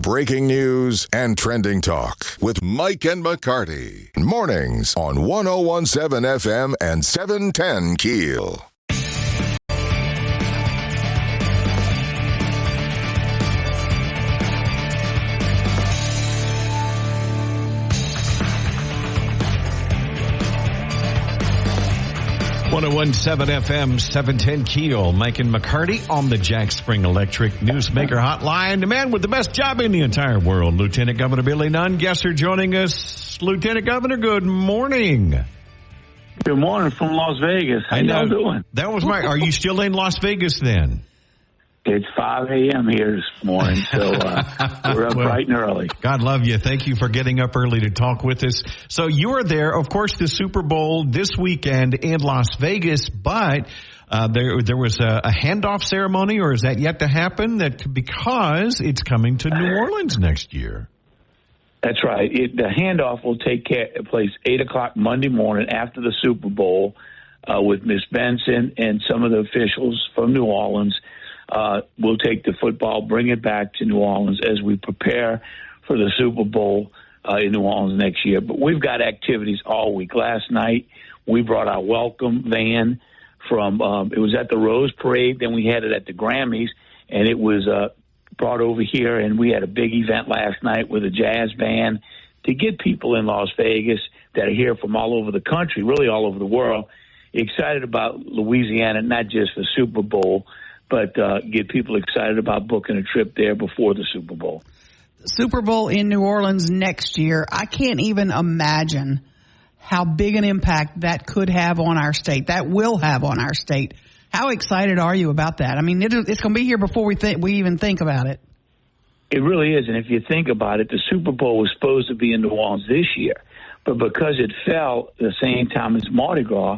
breaking news and trending talk with Mike and McCarty. Mornings on 101.7 FM and 710 KEEL. .101.7 FM, 710 KEEL. Mike and McCarty on the Jack Spring Electric Newsmaker Hotline. The man with the best job in the entire world, Lieutenant Governor Billy Nunn. Guests are joining us. Lieutenant Governor, good morning. Good morning from Las Vegas. How y'all doing? That was are you still in Las Vegas then? It's 5 a.m. here this morning, so we're up bright and early. God love you. Thank you for getting up early to talk with us. So you are there, of course, the Super Bowl this weekend in Las Vegas, but there was a handoff ceremony, or is that yet to happen? Because it's coming to New Orleans next year. That's right. The handoff will take place 8 o'clock Monday morning after the Super Bowl with Miss Benson and some of the officials from New Orleans. We'll take the football, bring it back to New Orleans as we prepare for the Super Bowl in New Orleans next year. But we've got activities all week. Last night, we brought our welcome van from it was at the Rose Parade, then we had it at the Grammys, and it was brought over here, and we had a big event last night with a jazz band to get people in Las Vegas that are here from all over the country, really all over the world, excited about Louisiana, not just the Super Bowl, but get people excited about booking a trip there before the Super Bowl. Super Bowl in New Orleans next year. I can't even imagine how big an impact that could have on our state, that will have on our state. How excited are you about that? I mean, it's going to be here before we even think about it. It really is, and if you think about it, the Super Bowl was supposed to be in New Orleans this year, but because it fell the same time as Mardi Gras,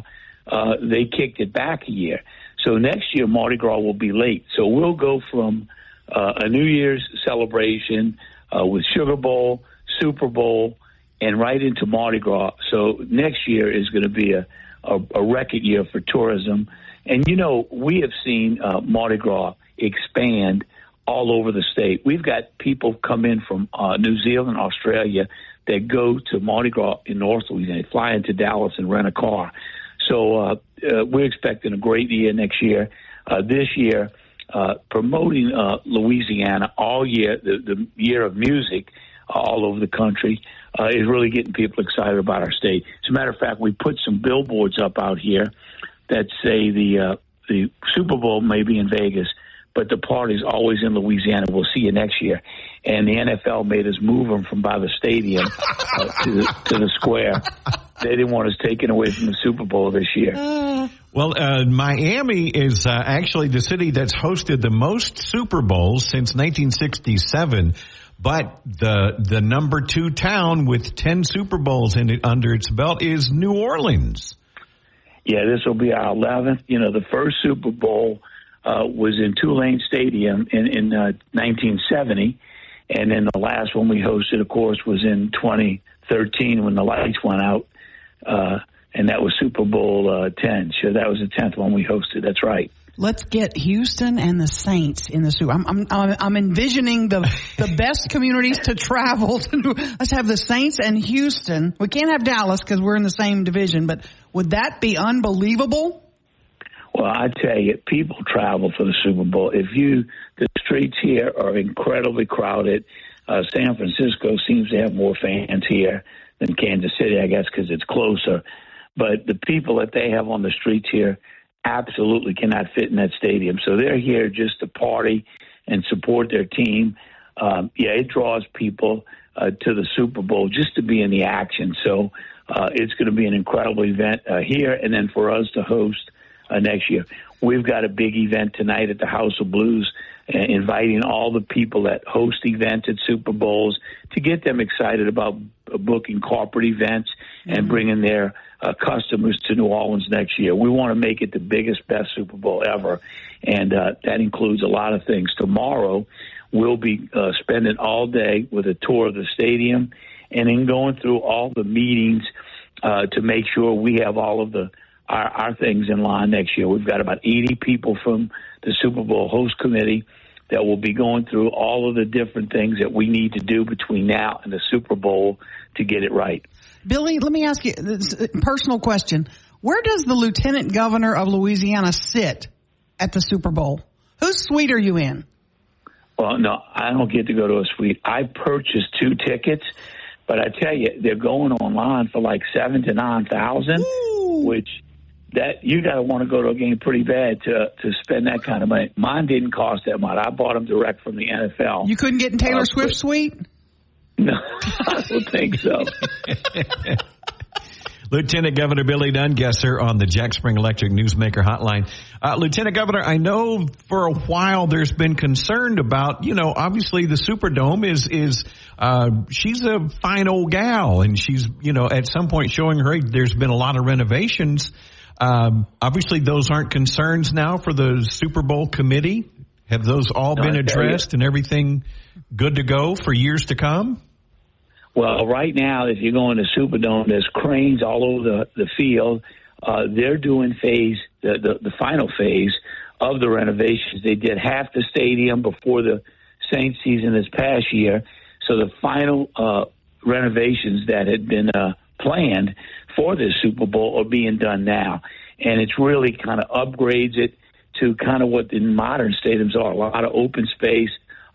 they kicked it back a year. So next year, Mardi Gras will be late. So we'll go from a New Year's celebration with Sugar Bowl, Super Bowl, and right into Mardi Gras. So next year is going to be a record year for tourism. And, you know, we have seen Mardi Gras expand all over the state. We've got people come in from New Zealand, Australia, that go to Mardi Gras in North Louisiana. They fly into Dallas and rent a car. So we're expecting a great year next year. This year, promoting Louisiana all year, the year of music all over the country, is really getting people excited about our state. As a matter of fact, we put some billboards up out here that say the Super Bowl may be in Vegas, but the party's always in Louisiana. We'll see you next year. And the NFL made us move them from by the stadium to the square. They didn't want us taken away from the Super Bowl this year. Well, Miami is actually the city that's hosted the most Super Bowls since 1967, but the number 2 town with 10 Super Bowls under its belt is New Orleans. Yeah, this will be our 11th. You know, the first Super Bowl was in Tulane Stadium in 1970, and then the last one we hosted, of course, was in 2013 when the lights went out. And that was Super Bowl 10. Sure, that was the 10th one we hosted. That's right. Let's get Houston and the Saints in the Super. I'm envisioning the best communities to travel to. Let's have the Saints and Houston. We can't have Dallas because we're in the same division, but would that be unbelievable? Well, I tell you, people travel for the Super Bowl. The streets here are incredibly crowded. San Francisco seems to have more fans here than Kansas City, I guess, because it's closer. But the people that they have on the streets here absolutely cannot fit in that stadium. So they're here just to party and support their team. It draws people to the Super Bowl just to be in the action. So it's going to be an incredible event here, and then for us to host next year. We've got a big event tonight at the House of Blues, inviting all the people that host events at Super Bowls to get them excited about booking corporate events and bringing their customers to New Orleans next year. We want to make it the biggest, best Super Bowl ever, and that includes a lot of things. Tomorrow, we'll be spending all day with a tour of the stadium and then going through all the meetings to make sure we have all of our things in line next year. We've got about 80 people from the Super Bowl host committee that will be going through all of the different things that we need to do between now and the Super Bowl to get it right. Billy, let me ask you this personal question. Where does the Lieutenant Governor of Louisiana sit at the Super Bowl? Whose suite are you in? Well, no, I don't get to go to a suite. I purchased 2 tickets, but I tell you, they're going online for like $7,000 to $9,000, which that you got to want to go to a game pretty bad to spend that kind of money. Mine didn't cost that much. I bought them direct from the NFL. You couldn't get in Taylor Swift's suite? No, I don't think so. Lieutenant Governor Billy Nungesser on the Jack Spring Electric Newsmaker Hotline. Lieutenant Governor, I know for a while there's been concern about, obviously the Superdome is she's a fine old gal, and she's, at some point showing her age. There's been a lot of renovations. Obviously those aren't concerns now for the Super Bowl committee. Have those all been addressed and everything good to go for years to come? Well, right now, if you go in the Superdome, there's cranes all over the field. They're doing the final phase of the renovations. They did half the stadium before the Saints season this past year. So the final renovations that had been planned for this Super Bowl are being done now. And it's really kind of upgrades it to kind of what the modern stadiums are, a lot of open space,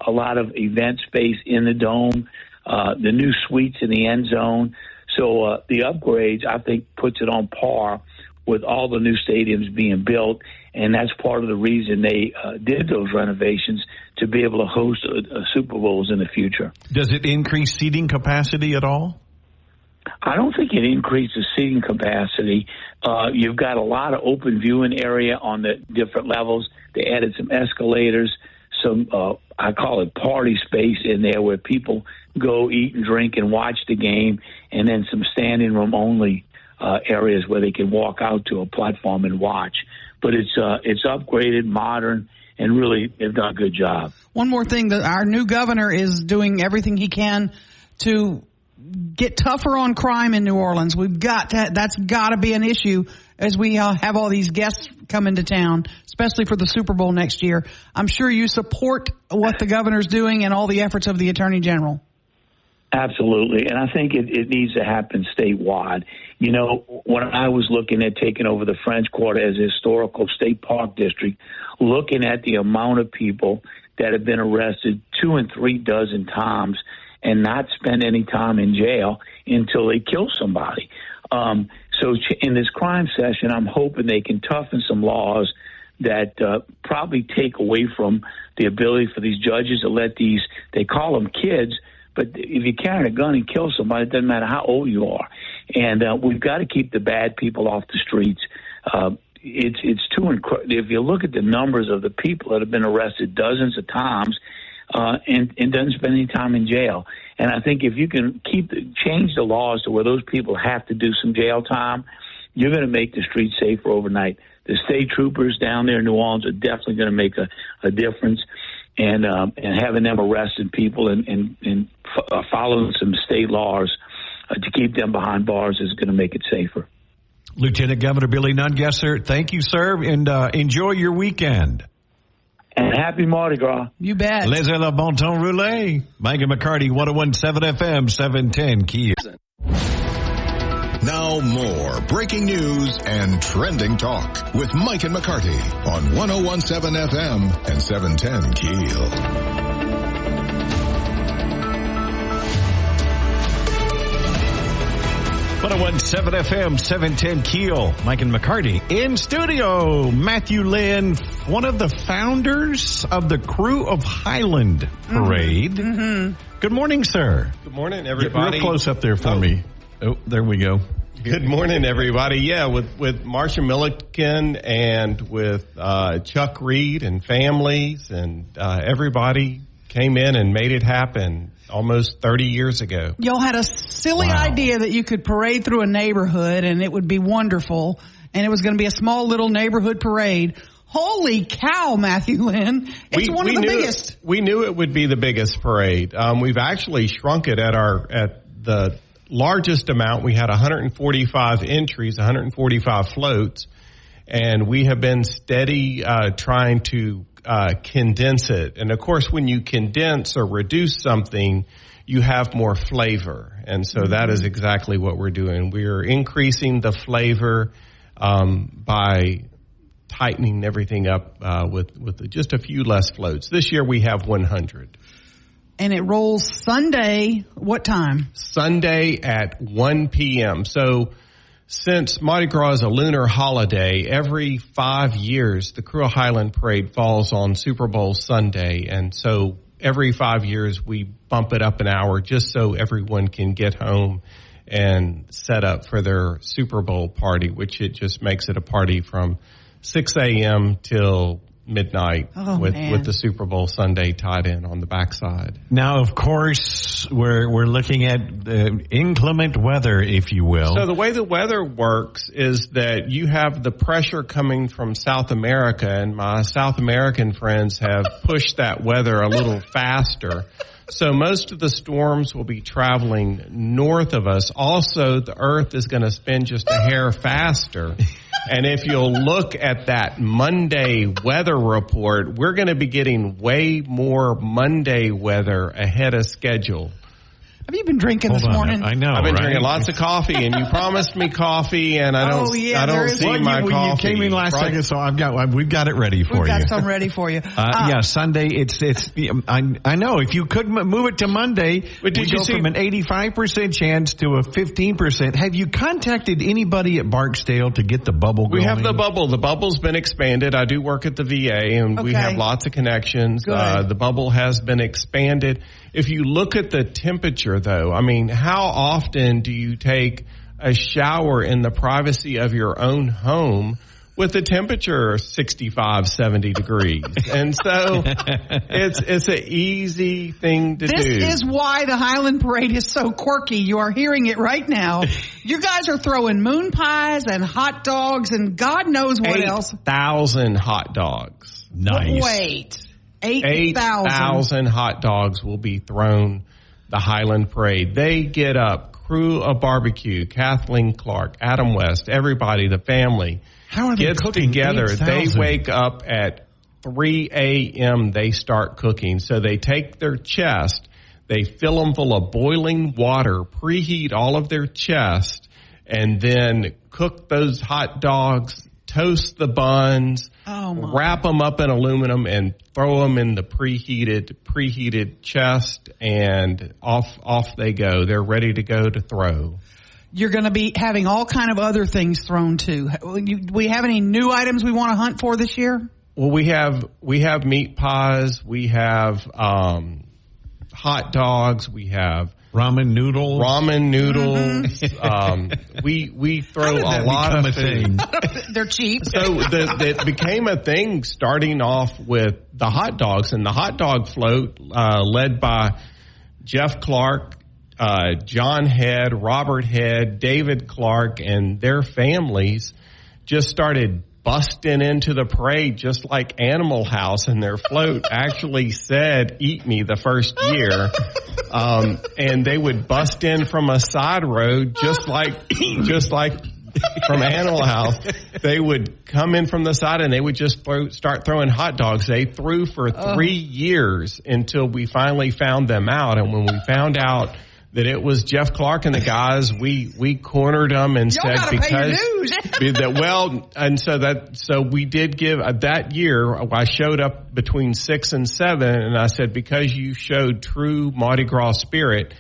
a lot of event space in the dome, the new suites in the end zone. So the upgrades, I think, puts it on par with all the new stadiums being built, and that's part of the reason they did those renovations, to be able to host Super Bowls in the future. Does it increase seating capacity at all? I don't think it increases seating capacity. You've got a lot of open viewing area on the different levels. They added some escalators, some I call it party space in there where people go eat and drink and watch the game, and then some standing room only areas where they can walk out to a platform and watch. But it's upgraded, modern, and really they've done a good job. One more thing, that our new governor is doing everything he can to get tougher on crime in New Orleans. That's got to be an issue as we have all these guests come into town, especially for the Super Bowl next year. I'm sure you support what the governor's doing and all the efforts of the Attorney General. Absolutely, and I think it needs to happen statewide. When I was looking at taking over the French Quarter as a historical state park district, looking at the amount of people that have been arrested 2 and 3 dozen times and not spend any time in jail until they kill somebody. So in this crime session, I'm hoping they can toughen some laws that probably take away from the ability for these judges to let these, they call them kids, but if you carry a gun and kill somebody, it doesn't matter how old you are. And we've got to keep the bad people off the streets. It's too incredible. If you look at the numbers of the people that have been arrested dozens of times and doesn't spend any time in jail. And I think if you can change the laws to where those people have to do some jail time, you're going to make the streets safer overnight. The state troopers down there in New Orleans are definitely going to make a difference. And having them arresting people and following some state laws to keep them behind bars is going to make it safer. Lieutenant Governor Billy Nungesser, thank you, sir, and enjoy your weekend. And happy Mardi Gras. You bet. Laissez le bon temps rouler. Mike and McCarty, 101.7 FM, 710 KEEL. Now more breaking news and trending talk with Mike and McCarty on 101.7 FM and 710 KEEL. 101.7 FM, 710 KEEL. Mike and McCarty in studio. Matthew Lynn, one of the founders of the Crew of Highland Parade. Mm-hmm. Good morning, sir. Good morning, everybody. Get real close up there for me. Oh, there we go. Good morning, everybody. Yeah, with Marcia Milliken and with Chuck Reed and families and everybody came in and made it happen almost 30 years ago. Y'all had a silly idea that you could parade through a neighborhood and it would be wonderful, and it was going to be a small little neighborhood parade. Holy cow, Matthew Lynn. It's one of the biggest. We knew it would be the biggest parade. We've actually shrunk it at the largest amount. We had 145 entries, 145 floats, and we have been steady trying to condense it. And of course, when you condense or reduce something, you have more flavor. And so that is exactly what we're doing. We are increasing the flavor by tightening everything up with just a few less floats. This year we have 100. And it rolls Sunday, what time? Sunday at 1 p.m. So since Mardi Gras is a lunar holiday, every 5 years the Cruel Highland Parade falls on Super Bowl Sunday. And so every 5 years we bump it up an hour just so everyone can get home and set up for their Super Bowl party, which it just makes it a party from 6 a.m. till midnight with the Super Bowl Sunday tied in on the backside. Now, of course, we're looking at inclement weather, if you will. So the way the weather works is that you have the pressure coming from South America, and my South American friends have pushed that weather a little faster. So most of the storms will be traveling north of us. Also, the Earth is going to spin just a hair faster. And if you'll look at that Monday weather report, we're going to be getting way more Monday weather ahead of schedule. Have you been drinking this morning? I know. I've been drinking lots of coffee, and you promised me coffee, and I don't see my coffee. You came in last second, so we've got it ready for you. We've got some ready for you. Sunday. I know if you could move it to Monday, we go from an 85% chance to a 15%. Have you contacted anybody at Barksdale to get the bubble going? We have the bubble. The bubble's been expanded. I do work at the VA, and we have lots of connections. The bubble has been expanded. If you look at the temperature, though, I mean, how often do you take a shower in the privacy of your own home with the temperature 65, 70 degrees? And so it's an easy thing to do. This is why the Highland Parade is so quirky. You are hearing it right now. You guys are throwing moon pies and hot dogs and God knows what else. 8,000 hot dogs. Nice. Wait. 8,000 hot dogs will be thrown the Highland Parade. They get up, crew of barbecue, Kathleen Clark, Adam West, everybody, the family. How are they gets cooking together. 8,000? They wake up at 3 a.m. They start cooking. So they take their chest, they fill them full of boiling water, preheat all of their chest, and then cook those hot dogs, toast the buns, wrap them up in aluminum, and throw them in the preheated chest, and off they go. They're ready to go to throw. You're going to be having all kind of other things thrown too. We have any new items we want to hunt for this year? Well, we have meat pies, we have hot dogs, we have ramen noodles. Mm-hmm. We throw a lot of things. They're cheap. So it became a thing starting off with the hot dogs, and the hot dog float led by Jeff Clark, John Head, Robert Head, David Clark, and their families just started busting into the parade just like Animal House, and their float actually said, "Eat me," the first year. And they would bust in from a side road just like from Animal House. They would come in from the side and they would just start throwing hot dogs. They threw for 3 years until we finally found them out. And when we found out that it was Jeff Clark and the guys, we cornered them and Y'all said, so we did give that year. I showed up between 6 and 7, and I said, because you showed true Mardi Gras spirit,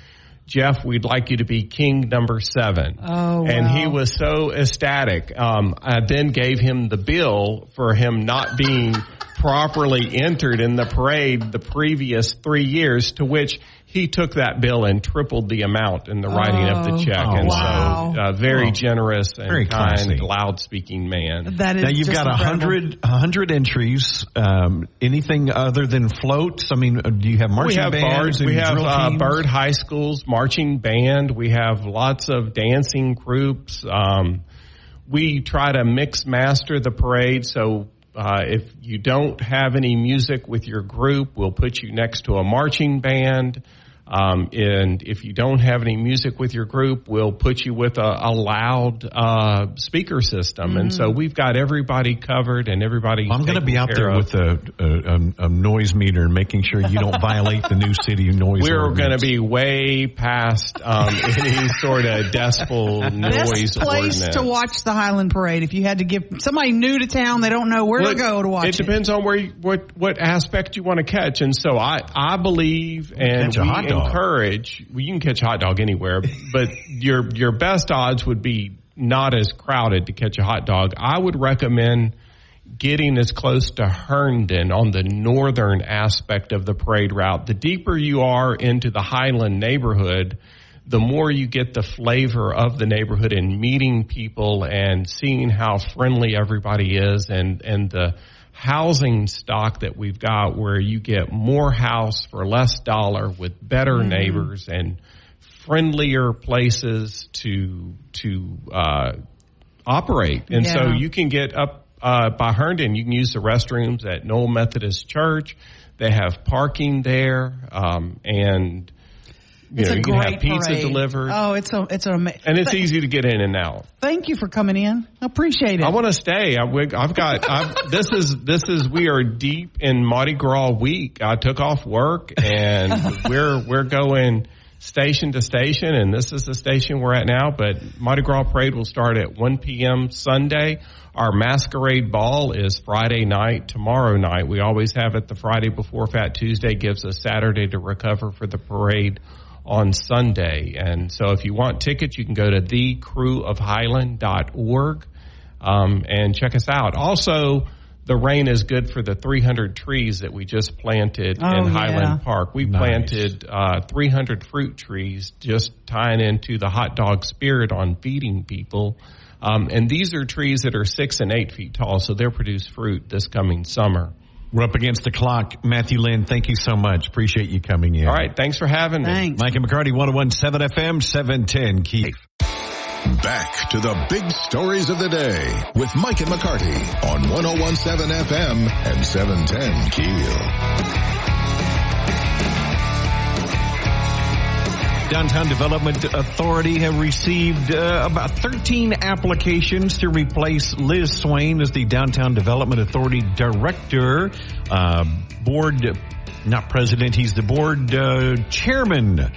Jeff, we'd like you to be king number 7. Oh, wow. And he was so ecstatic. I then gave him the bill for him not being properly entered in the parade the previous 3 years, to which he took that bill and tripled the amount in the writing of the check. So very generous and very kind, classy, loud-speaking man. That is now you've got 100 entries. Anything other than floats? I mean, do you have marching bands? We have Bird High School's marching band. We have lots of dancing groups. We try to mix master the parade, so if you don't have any music with your group, we'll put you next to a marching band. And if you don't have any music with your group, we'll put you with a loud speaker system. And so we've got everybody covered and everybody. I'm going to be out there with a noise meter and making sure you don't violate the new city noise. We're going to be way past any sort of decibel noise Best place ordinance. to watch the Highland Parade. If you had to give somebody new to town, they don't know where to go to watch it. It depends on what aspect you want to catch. And so I believe and we encourage, well, you can catch a hot dog anywhere, but your best odds would be not as crowded to catch a hot dog. I would recommend getting as close to Herndon on the northern aspect of the parade route. The deeper you are into the Highland neighborhood, the more you get the flavor of the neighborhood and meeting people and seeing how friendly everybody is and the housing stock that we've got, where you get more house for less dollar with better neighbors and friendlier places to operate. And so you can get up by Herndon. You can use the restrooms at Knoll Methodist Church. They have parking there, and you can have pizza delivered. Oh, it's amazing, and it's easy to get in and out. Thank you for coming in. I appreciate it. I want to stay. We are deep in Mardi Gras week. I took off work and we're going station to station, and this is the station we're at now. But Mardi Gras parade will start at 1 p.m. Sunday. Our masquerade ball is Friday night, tomorrow night. We always have it the Friday before Fat Tuesday, gives us Saturday to recover for the parade on Sunday. And so if you want tickets, you can go to thecrewofhighland.org and check us out. Also, the rain is good for the 300 trees that we just planted in Highland Park. We planted 300 fruit trees, just tying into the hot dog spirit on feeding people. And these are trees that are 6 and 8 feet tall, so they'll produce fruit this coming summer. We're up against the clock. Matthew Lynn, thank you so much. Appreciate you coming in. All right, thanks for having me. Mike and McCarty, 101.7 FM, 710 KEEL. Back to the big stories of the day with Mike and McCarty on 101.7 FM and 710 KEEL. Downtown Development Authority have received about 13 applications to replace Liz Swain as the Downtown Development Authority Director. Board, not president, he's the board chairman.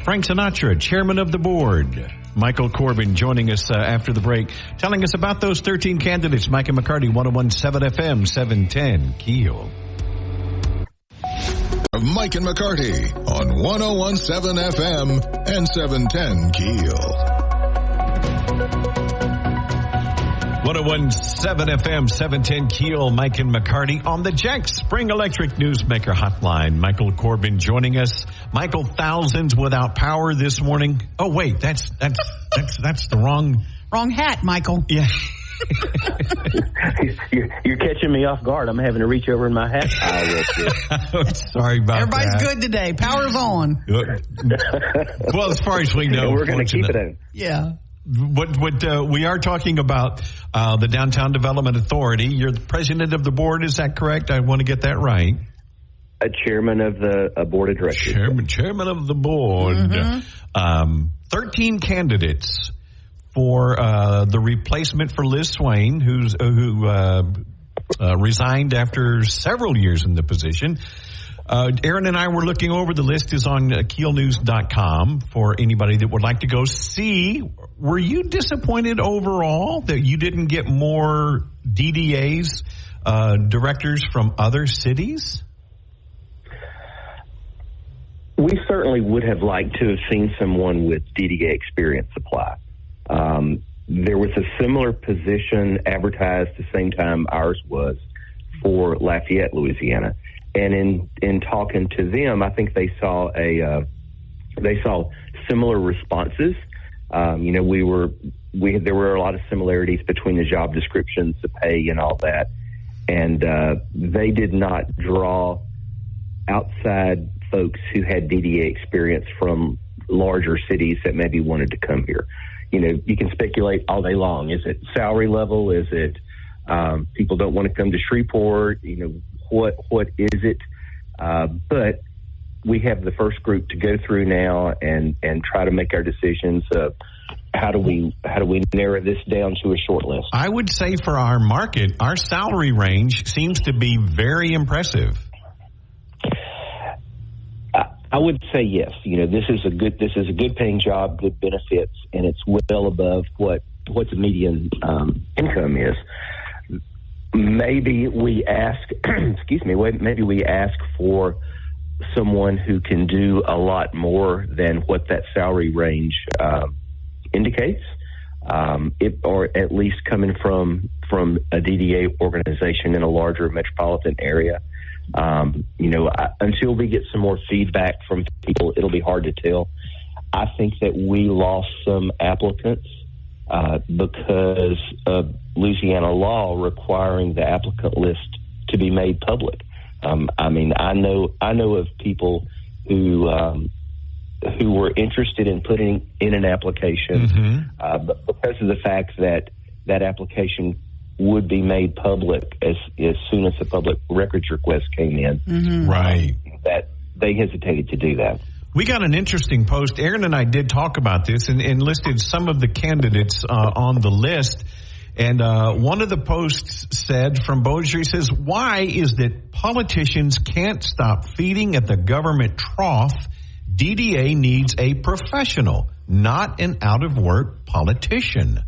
Frank Sinatra, chairman of the board. Michael Corbin joining us after the break, telling us about those 13 candidates. Mike and McCarty, 101.7 FM, 710 KEEL. Of Mike and McCarty on 101.7 FM and 710 KEEL. 101.7 FM, 710 KEEL, Mike and McCarty on the Jack Spring Electric Newsmaker Hotline. Michael Corbin joining us. Michael, thousands without power this morning. Oh, wait, that's the wrong hat, Michael. Yeah. You're catching me off guard. I'm having to reach over in my hat pile real quick. Sorry about Everybody's that. good today. Power's on. Well, as far as we know, we're going to keep it in. Yeah. What we are talking about the Downtown Development Authority. You're the president of the board. Is that correct? I want to get that right. A chairman of the board of directors. Chairman of the board. Mm-hmm. 13 candidates for the replacement for Liz Swain, who resigned after several years in the position. Aaron and I were looking over. The list is on KEELnews.com for anybody that would like to go see. Were you disappointed overall that you didn't get more DDAs, directors from other cities? We certainly would have liked to have seen someone with DDA experience apply. There was a similar position advertised the same time ours was for Lafayette, Louisiana. And in talking to them, I think they saw similar responses. There were a lot of similarities between the job descriptions, the pay, and all that. And they did not draw outside folks who had DDA experience from larger cities that maybe wanted to come here. You can speculate all day long. Is it salary level? Is it people don't want to come to Shreveport? What is it? But we have the first group to go through now and try to make our decisions of how do we narrow this down to a short list. I would say for our market, our salary range seems to be very impressive. I would say yes. This is a good paying job, good benefits, and it's well above what the median income is. Maybe we ask, maybe we ask for someone who can do a lot more than what that salary range indicates, or at least coming from a DDA organization in a larger metropolitan area. Until we get some more feedback from people, it'll be hard to tell. I think that we lost some applicants because of Louisiana law requiring the applicant list to be made public. I know of people who were interested in putting in an application, but because of the fact that application would be made public as soon as the public records request came in, right? That they hesitated to do that. We got an interesting post. Aaron and I did talk about this and listed some of the candidates on the list. And one of the posts said from Bossier says, why is that politicians can't stop feeding at the government trough? DDA needs a professional, not an out-of-work politician.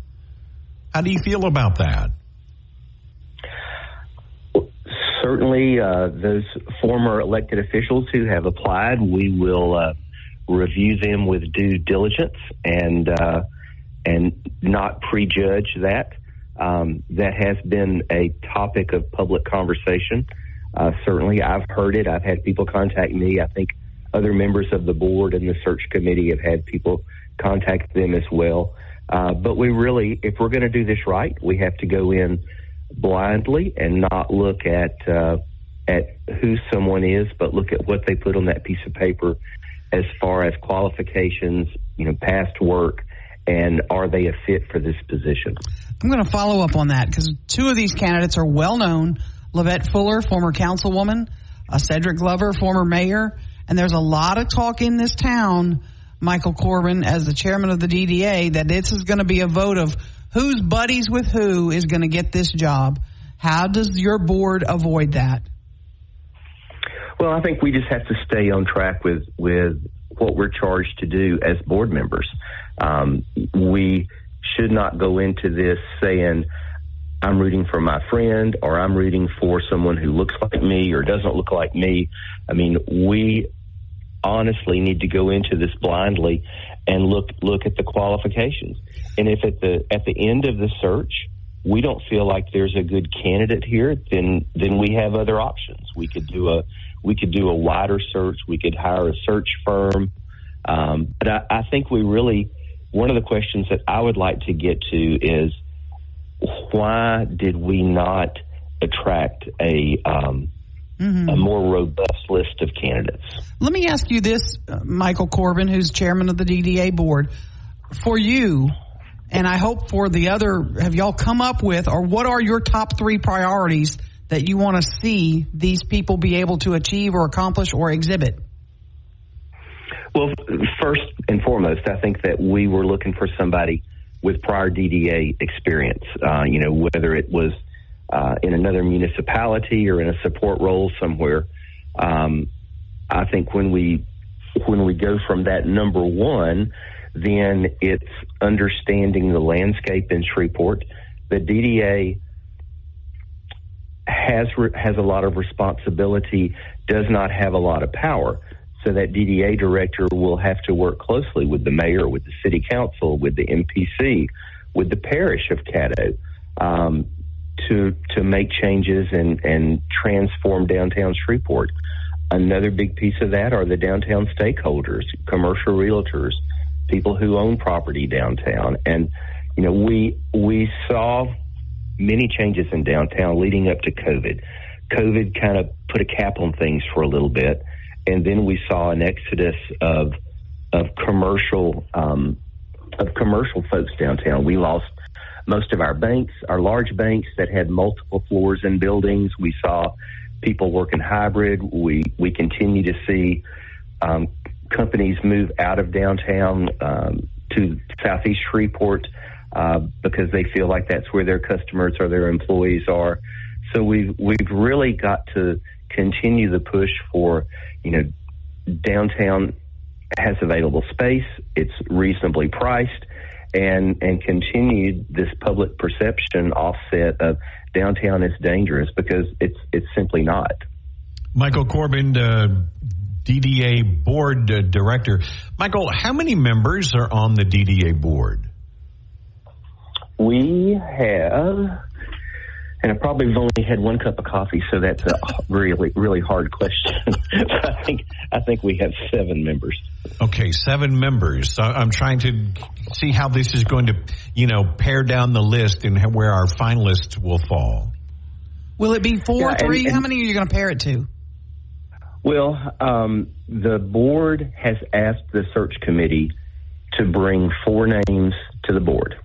How do you feel about that? Certainly, those former elected officials who have applied, we will review them with due diligence and not prejudge that. That has been a topic of public conversation. Certainly, I've heard it. I've had people contact me. I think other members of the board and the search committee have had people contact them as well. But we really, if we're going to do this right, we have to go in blindly and not look at who someone is, but look at what they put on that piece of paper as far as qualifications, past work, and are they a fit for this position? I'm going to follow up on that because two of these candidates are well known. Lavette Fuller, former councilwoman, Cedric Glover, former mayor, and there's a lot of talk in this town, Michael Corbin, as the chairman of the DDA, that this is going to be a vote of who's buddies with who is going to get this job. How does your board avoid that? Well, I think we just have to stay on track with what we're charged to do as board members. We should not go into this saying, I'm rooting for my friend or I'm rooting for someone who looks like me or doesn't look like me. We honestly need to go into this blindly and look at the qualifications. And if at the end of the search we don't feel like there's a good candidate here, then we have other options. We could do a wider search. We could hire a search firm. But I think one of the questions that I would like to get to is, why did we not attract a more robust list of candidates? Let me ask you this, Michael Corbin, who's chairman of the DDA board. For you, and I hope for the other, have y'all come up with, or what are your top 3 priorities that you want to see these people be able to achieve or accomplish or exhibit? Well, first and foremost, I think that we were looking for somebody with prior DDA experience, whether it was in another municipality or in a support role somewhere. I think when we go from that number one, then it's understanding the landscape in Shreveport. The DDA has a lot of responsibility, does not have a lot of power. So that DDA director will have to work closely with the mayor, with the city council, with the MPC, with the parish of Caddo, to make changes and transform downtown Shreveport. Another big piece of that are the downtown stakeholders, commercial realtors, people who own property downtown. And, we saw many changes in downtown leading up to COVID. COVID kind of put a cap on things for a little bit. And then we saw an exodus of commercial folks downtown. We lost most of our banks, our large banks that had multiple floors in buildings. We saw people working hybrid. We continue to see companies move out of downtown to southeast Shreveport because they feel like that's where their customers or their employees are. So we've really got to continue the push for, downtown has available space, it's reasonably priced, and continue this public perception offset of downtown is dangerous, because it's simply not. Michael Corbin, DDA board director. Michael, how many members are on the DDA board? We have, and I probably have only had one cup of coffee, so that's a really, really hard question. I think we have 7 members. Okay, 7 members. So I'm trying to see how this is going to, pare down the list and where our finalists will fall. Will it be 4, 3? How many are you going to pair it to? Well, the board has asked the search committee to bring 4 names to the board.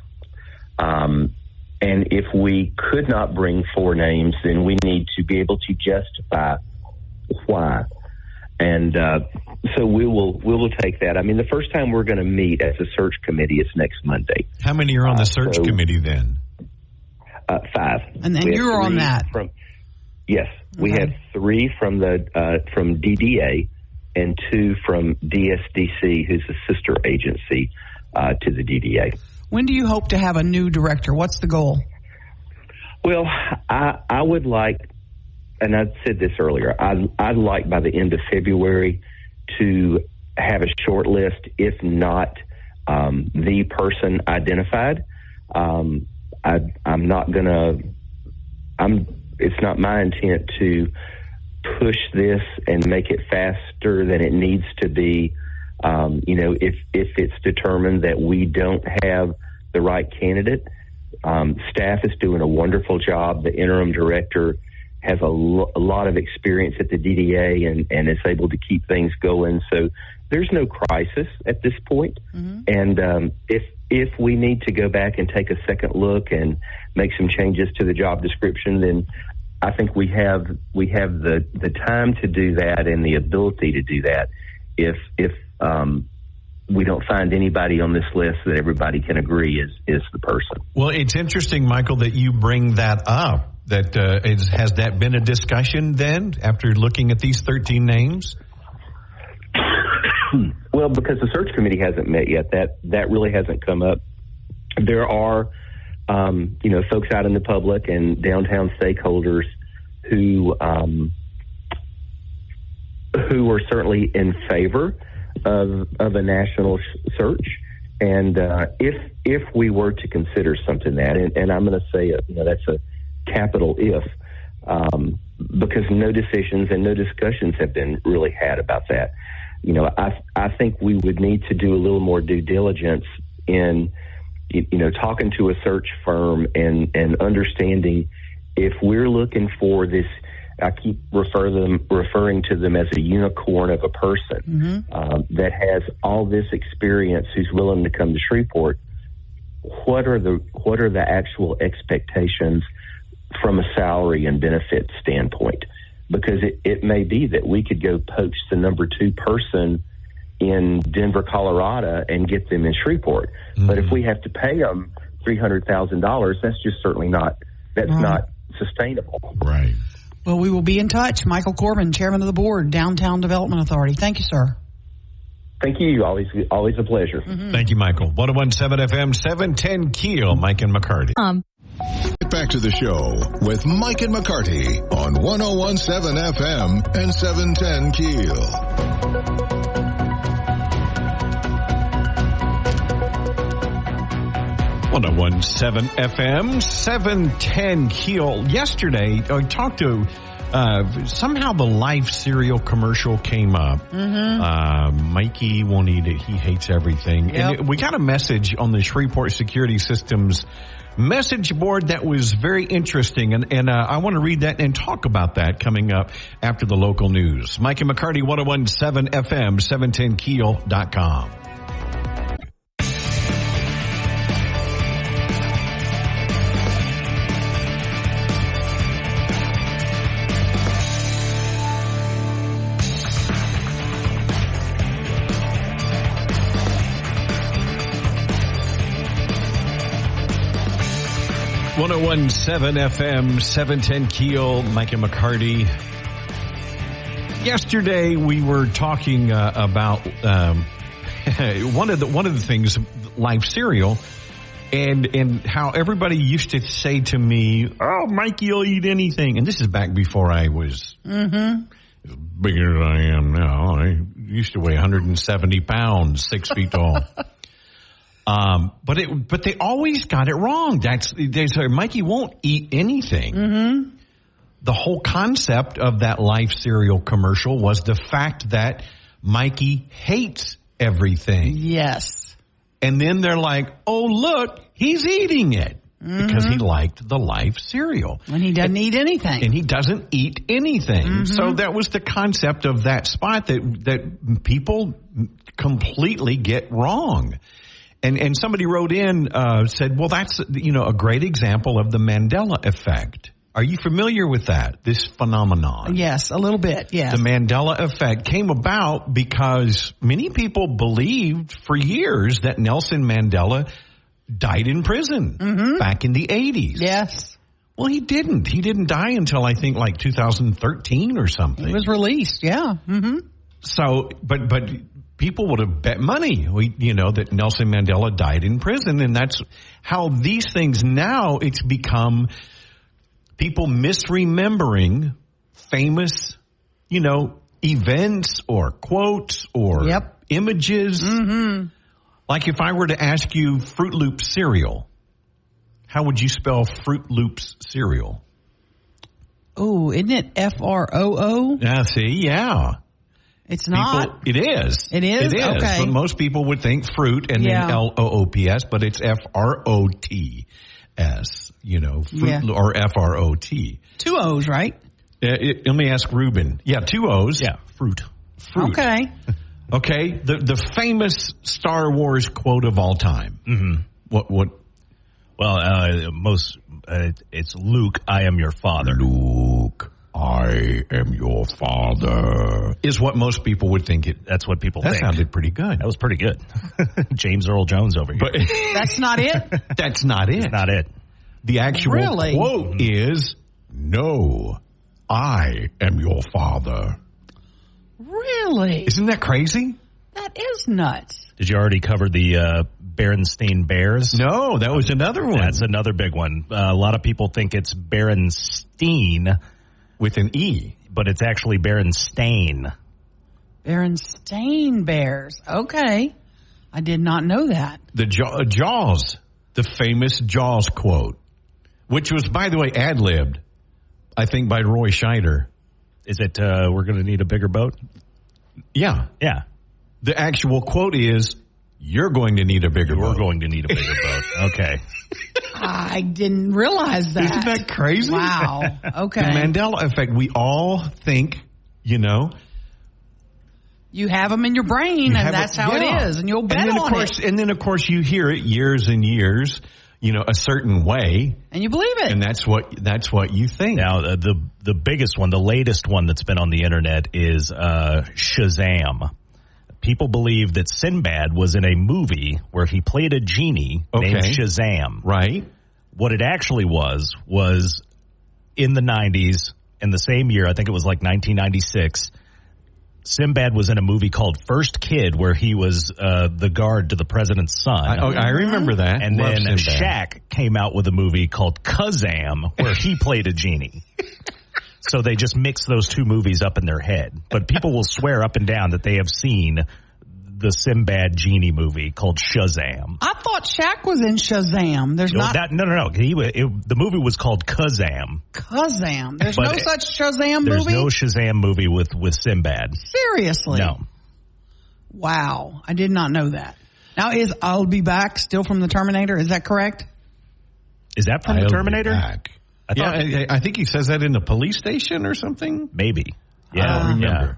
And if we could not bring 4 names, then we need to be able to justify why. And so we will take that. I mean, the first time we're going to meet as a search committee is next Monday. How many are on the search committee then? 5. And then you're on that. Yes, we have 3 from from DDA and 2 from DSDC, who's a sister agency to the DDA. When do you hope to have a new director? What's the goal? Well, I would like, and I said this earlier, I'd like by the end of February to have a short list, if not the person identified. It's not my intent to push this and make it faster than it needs to be. If it's determined that we don't have the right candidate, staff is doing a wonderful job. The interim director has a lot of experience at the DDA and is able to keep things going. So there's no crisis at this point. Mm-hmm. And if we need to go back and take a second look and make some changes to the job description, then I think we have the time to do that and the ability to do that. If we don't find anybody on this list that everybody can agree is the person. Well, it's interesting, Michael, that you bring that up. Has that been a discussion then after looking at these 13 names? Well, because the search committee hasn't met yet, that really hasn't come up. There are, folks out in the public and downtown stakeholders who are certainly in favor of a national search. And if we were to consider something that, and I'm going to say, that's a capital if, because no decisions and no discussions have been really had about that. I think we would need to do a little more due diligence in, talking to a search firm and understanding if we're looking for this. I keep referring to them as a unicorn of a person, mm-hmm. That has all this experience, who's willing to come to Shreveport. What are the actual expectations from a salary and benefits standpoint? Because it may be that we could go poach the number 2 person in Denver, Colorado, and get them in Shreveport. Mm-hmm. But if we have to pay them $300,000, that's just certainly not sustainable. Right. Well, we will be in touch. Michael Corbin, Chairman of the Board, Downtown Development Authority. Thank you, sir. Thank you. Always a pleasure. Mm-hmm. Thank you, Michael. 101.7 FM, 710 KEEL, Mike and McCarty. Get back to the show with Mike and McCarty on 101.7 FM and 710 KEEL. 101.7 FM, 710 KEEL. Yesterday, I talked to, somehow the Life cereal commercial came up. Mm-hmm. Mikey won't eat it. He hates everything. Yep. And we got a message on the Shreveport Security Systems message board that was very interesting. And I want to read that and talk about that coming up after the local news. Mike and McCarty, 101.7 FM, 710KEEL.com. 1017 FM, 710 KEEL, Mike and McCarty. Yesterday we were talking about one of the things, Life cereal, and how everybody used to say to me, "Oh, Mikey will eat anything." And this is back before I was as bigger than I am now. I used to weigh 170 pounds, 6 feet tall. But they always got it wrong. They say Mikey won't eat anything. Mm-hmm. The whole concept of that Life cereal commercial was the fact that Mikey hates everything. Yes. And then they're like, "Oh, look, he's eating it." Mm-hmm. Because he liked the Life cereal. And he doesn't eat anything. And he doesn't eat anything. Mm-hmm. So that was the concept of that spot that people completely get wrong. And somebody wrote in, said, well, that's, a great example of the Mandela effect. Are you familiar with that, this phenomenon? Yes, a little bit, yes. The Mandela effect came about because many people believed for years that Nelson Mandela died in prison back in the 80s. Yes. Well, he didn't. He didn't die until, I think, like 2013 or something. He was released, yeah. Mm-hmm. So, but people would have bet money, that Nelson Mandela died in prison. And that's how these things now, it's become people misremembering famous, events or quotes or images. Mm-hmm. Like if I were to ask you Fruit Loops cereal, how would you spell Fruit Loops cereal? Oh, isn't it F-R-O-O? Yeah, see, yeah. It's not. It is. It is? It is. Okay. So most people would think fruit and then L-O-O-P-S, but it's F-R-O-T-S, fruit or F-R-O-T. 2 O's, right? Let me ask Ruben. Yeah, 2 O's. Yeah, fruit. Okay. Okay, the famous Star Wars quote of all time. Mm-hmm. What? Well, it's Luke, I am your father. Luke, I am your father. Is what most people would think it. That's what people think. That sounded pretty good. That was pretty good. James Earl Jones over here. But, that's not it? That's not it. That's not it. The actual quote is, "No, I am your father." Really? Isn't that crazy? That is nuts. Did you already cover the Berenstain Bears? No, that was another one. That's another big one. A lot of people think it's Berenstein with an E, but it's actually Berenstain. Berenstain Bears. Okay. I did not know that. The Jaws, the famous Jaws quote, which was, by the way, ad-libbed, I think, by Roy Scheider. Is it, we're going to need a bigger boat? Yeah. Yeah. The actual quote is, "You're going to need a bigger boat." We're going to need a bigger boat. Okay. I didn't realize that. Isn't that crazy? Wow. Okay. The Mandela effect. We all think, you have them in your brain, and that's how it is, and you'll bet on it. And then, of course, you hear it years and years, a certain way, and you believe it, and that's what you think. Now, the biggest one, the latest one that's been on the internet is Shazam. People believe that Sinbad was in a movie where he played a genie named Shazam. Right. What it actually was in the 90s, in the same year, I think it was like 1996, Sinbad was in a movie called First Kid where he was the guard to the president's son. I remember that. And then Shaq came out with a movie called Kazam where he played a genie. So they just mix those two movies up in their head. But people will swear up and down that they have seen the Sinbad genie movie called Shazam. I thought Shaq was in Shazam. There's No. The movie was called Kazam. Kazam. There's no such Shazam movie? There's no Shazam movie with Sinbad. Seriously? No. Wow. I did not know that. Now, is I'll Be Back still from the Terminator? Is that correct? Is that from the Terminator? Be back. I think he says that in the police station or something. Maybe. Yeah, I don't remember. Yeah.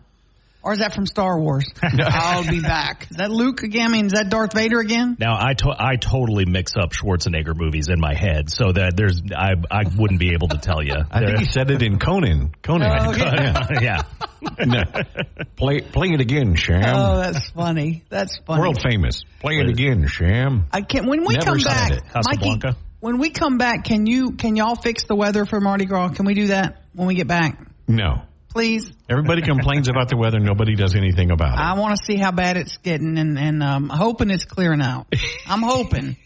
Or is that from Star Wars? I'll be back. Is that Luke again? I mean, is that Darth Vader again? Now, I totally mix up Schwarzenegger movies in my head, so that I wouldn't be able to tell you. I think he said it in Conan. Yeah. No. Play it again, Sham. Oh, that's funny. That's funny. World famous. Play it again, Sham. I can't. When we come back, Casablanca. When we come back, can y'all fix the weather for Mardi Gras? Can we do that when we get back? No. Please. Everybody complains about the weather. Nobody does anything about it. I want to see how bad it's getting, and hoping it's clearing out. I'm hoping.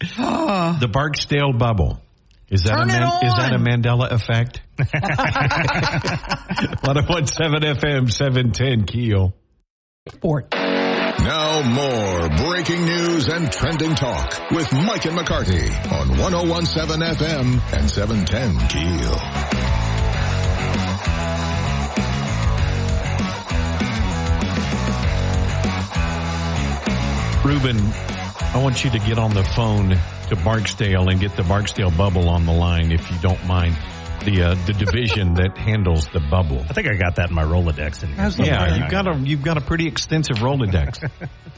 The Barksdale bubble. Is that a Mandela effect? 101.7 FM, 710 KEEL. Sport. Now more breaking news and trending talk with Mike and McCarty on 101.7 FM and 710 KEEL. Ruben, I want you to get on the phone to Barksdale and get the Barksdale bubble on the line, if you don't mind. The division that handles the bubble. I think I got that in my Rolodex. You've got a pretty extensive Rolodex.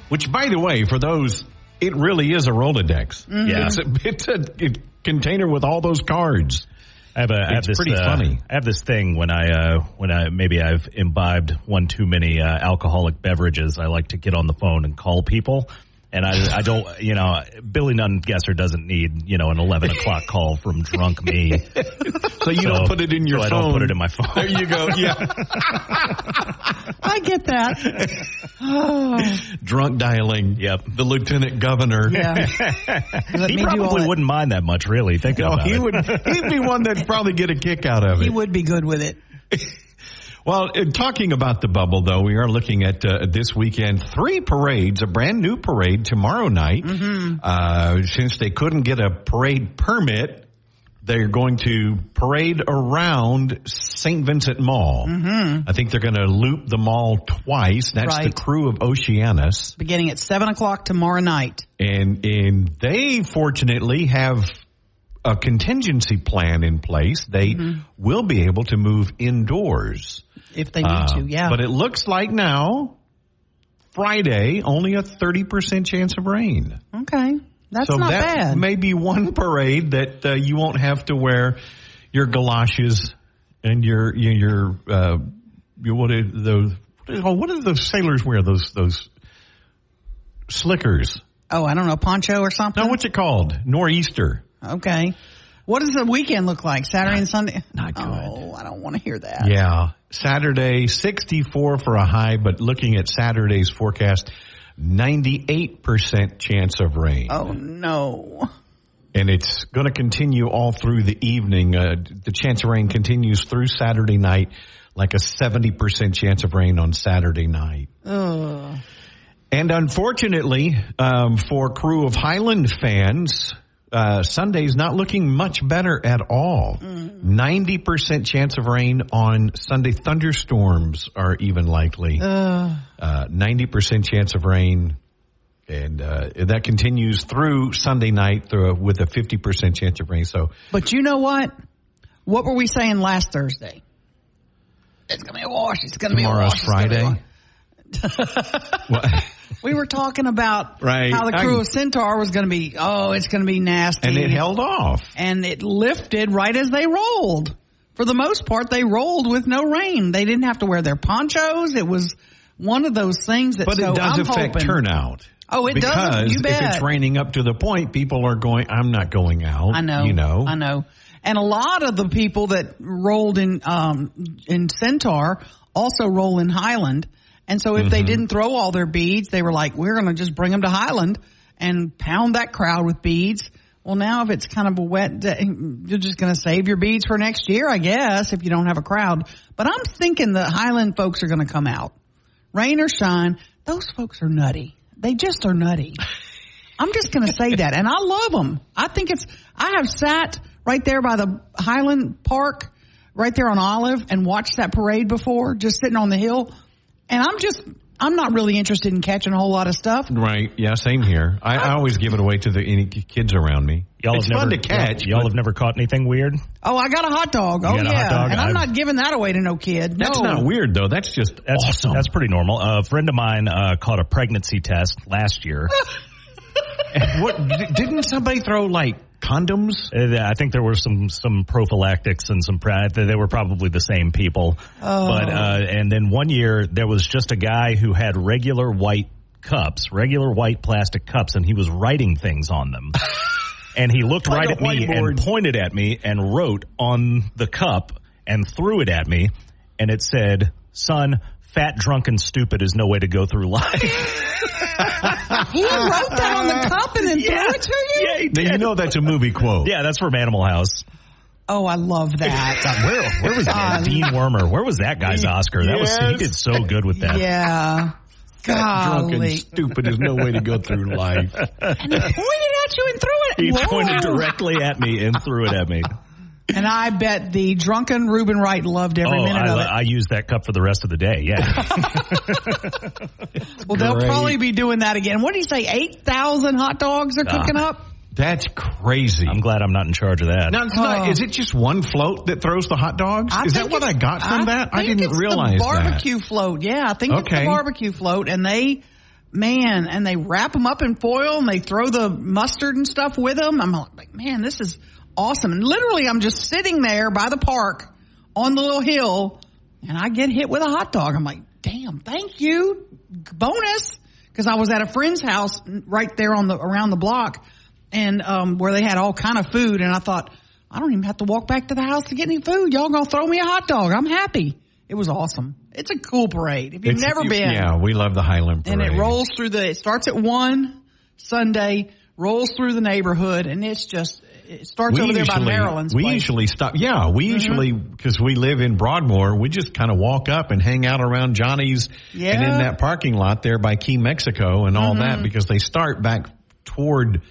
Which, by the way, for those, it really is a Rolodex. Mm-hmm. Yeah, it's a container with all those cards. It's pretty funny. I have this thing when I've imbibed one too many alcoholic beverages. I like to get on the phone and call people. And I don't, Billy Nunn-Gesser doesn't need, an 11 o'clock call from drunk me. So you don't put it in your phone. I don't put it in my phone. There you go. Yeah. I get that. Drunk dialing. Yep. The lieutenant governor. Yeah. He probably wouldn't mind that much, really. Think about it. He'd be one that'd probably get a kick out of it. He would be good with it. Well, talking about the bubble, though, we are looking at this weekend 3 parades, a brand new parade tomorrow night. Mm-hmm. Since they couldn't get a parade permit, they're going to parade around St. Vincent Mall. Mm-hmm. I think they're going to loop the mall twice. That's right. The crew of Oceanus. Beginning at 7 o'clock tomorrow night. And they fortunately have a contingency plan in place. They will be able to move indoors. If they need to, yeah. But it looks like now, Friday, only a 30% chance of rain. Okay. That's not bad. So may be one parade that you won't have to wear your galoshes and your what do those sailors wear? Those slickers. Oh, I don't know, poncho or something? No, what's it called? Nor'easter. Okay. What does the weekend look like? Saturday and Sunday? Not good. Oh, I don't want to hear that. Yeah. Saturday, 64 for a high, but looking at Saturday's forecast, 98% chance of rain. Oh, no. And it's going to continue all through the evening. The chance of rain continues through Saturday night, like a 70% chance of rain on Saturday night. Ugh. And unfortunately, for a crew of Highland fans, Sunday's not looking much better at all. 90% chance of rain on Sunday. Thunderstorms are even likely. 90% chance of rain. And that continues through Sunday night with a 50% chance of rain. But you know what? What were we saying last Thursday? It's going to be a wash. It's going to be a wash. Tomorrow's Friday. We were talking about how the crew of Centaur was going to be, it's going to be nasty. And it held off. And it lifted right as they rolled. For the most part, they rolled with no rain. They didn't have to wear their ponchos. It was one of those things that. But it does affect turnout. Oh, it does. You bet. Because if it's raining up to the point, people are going, I'm not going out. I know. I know. And a lot of the people that rolled in Centaur also roll in Highland. And so if they didn't throw all their beads, they were like, we're going to just bring them to Highland and pound that crowd with beads. Well, now if it's kind of a wet day, you're just going to save your beads for next year, I guess, if you don't have a crowd. But I'm thinking the Highland folks are going to come out. Rain or shine, those folks are nutty. They just are nutty. I'm just going to say that. And I love them. I have sat right there by the Highland Park, right there on Olive, and watched that parade before, just sitting on the hill. And I'm not really interested in catching a whole lot of stuff. Right. Yeah, same here. I always give it away to any kids around me. It's fun to catch. Y'all have never caught anything weird? Oh, I got a hot dog. Oh, yeah. Hot dog? And I'm not giving that away to no kid. That's not weird, though. That's awesome. That's pretty normal. A friend of mine caught a pregnancy test last year. Didn't somebody throw, condoms? I think there were some prophylactics and they were probably the same people. Oh. But and then one year there was just a guy who had regular white plastic cups, and he was writing things on them. And he looked right at me and pointed at me and wrote on the cup and threw it at me. And it said, "Son, fat, drunk, and stupid is no way to go through life." He wrote that on the cup and then threw it to you? Yeah, he did. Now, you know that's a movie quote. Yeah, that's from Animal House. Oh, I love that. Where was that? Dean Wormer. Where was that guy's Oscar? He did so good with that. Yeah. Drunk and stupid is no way to go through life. And he pointed at you and threw it. He pointed directly at me and threw it at me. And I bet the drunken Reuben Wright loved every minute of it. I used that cup for the rest of the day, yeah. Well, they'll probably be doing that again. What did he say? 8,000 hot dogs are cooking up? That's crazy. I'm glad I'm not in charge of that. Now, is it just one float that throws the hot dogs? Is that what I got from that? I didn't realize that. The barbecue float. Yeah, I think it's the barbecue float. And they wrap them up in foil and they throw the mustard and stuff with them. I'm like, man, this is awesome. And literally, I'm just sitting there by the park on the little hill and I get hit with a hot dog. I'm like, damn, thank you. Bonus. Because I was at a friend's house right there around the block. And where they had all kind of food, and I thought, I don't even have to walk back to the house to get any food. Y'all gonna throw me a hot dog? I'm happy. It was awesome. It's a cool parade. If you've never been, yeah, we love the Highland Parade. And it rolls through it starts at 1 Sunday, rolls through the neighborhood, and it starts over there by Maryland's place. We usually stop. Yeah, we usually, because we live in Broadmoor, we just kind of walk up and hang out around Johnny's and in that parking lot there by Key Mexico and all that, because they start back toward